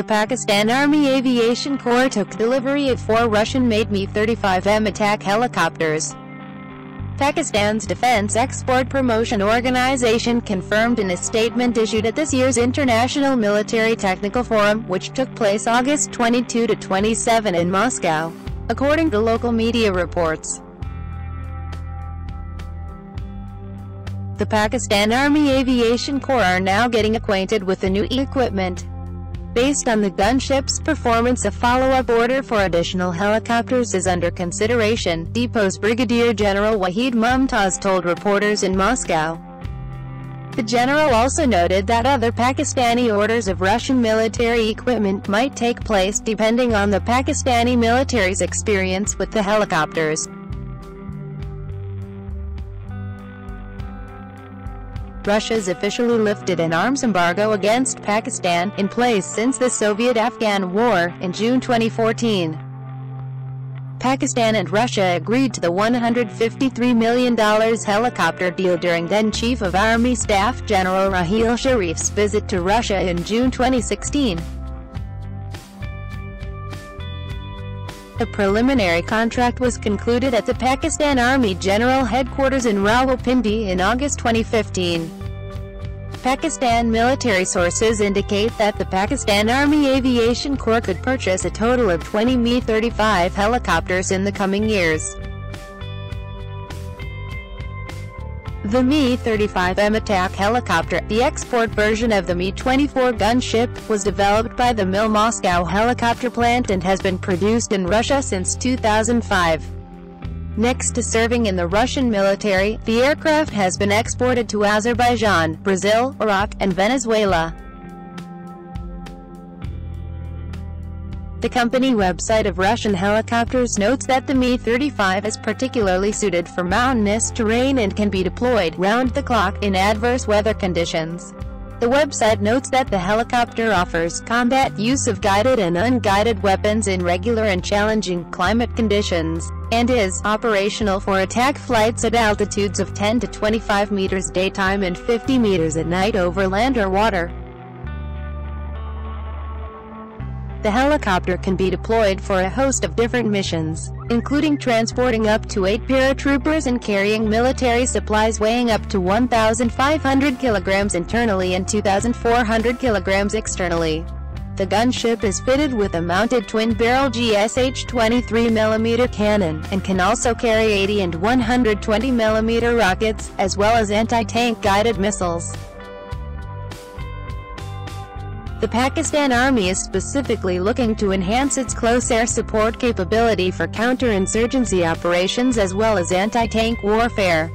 The Pakistan Army Aviation Corps took delivery of 4 Russian-made Mi-35M attack helicopters. Pakistan's Defense Export Promotion Organization confirmed in a statement issued at this year's International Military Technical Forum, which took place August 22 to 27 in Moscow, according to local media reports. The Pakistan Army Aviation Corps are now getting acquainted with the new equipment. Based on the gunship's performance, a follow-up order for additional helicopters is under consideration, Depot's Brigadier General Wahid Mumtaz told reporters in Moscow. The general also noted that other Pakistani orders of Russian military equipment might take place depending on the Pakistani military's experience with the helicopters. Russia's officially lifted an arms embargo against Pakistan, in place since the Soviet-Afghan War, in June 2014. Pakistan and Russia agreed to the $153 million helicopter deal during then-Chief of Army Staff General Raheel Sharif's visit to Russia in June 2016. A preliminary contract was concluded at the Pakistan Army General Headquarters in Rawalpindi in August 2015. Pakistan military sources indicate that the Pakistan Army Aviation Corps could purchase a total of 20 Mi-35 helicopters in the coming years. The Mi-35M attack helicopter, the export version of the Mi-24 gunship, was developed by the MIL Moscow helicopter plant and has been produced in Russia since 2005. Next to serving in the Russian military, the aircraft has been exported to Azerbaijan, Brazil, Iraq, and Venezuela. The company website of Russian helicopters notes that the Mi-35 is particularly suited for mountainous terrain and can be deployed round-the-clock in adverse weather conditions. The website notes that the helicopter offers combat use of guided and unguided weapons in regular and challenging climate conditions, and is operational for attack flights at altitudes of 10 to 25 meters daytime and 50 meters at night over land or water. The helicopter can be deployed for a host of different missions, including transporting up to 8 paratroopers and carrying military supplies weighing up to 1,500 kilograms internally and 2,400 kilograms externally. The gunship is fitted with a mounted twin-barrel GSH 23mm cannon, and can also carry 80 and 120mm rockets, as well as anti-tank guided missiles. The Pakistan Army is specifically looking to enhance its close air support capability for counterinsurgency operations as well as anti-tank warfare.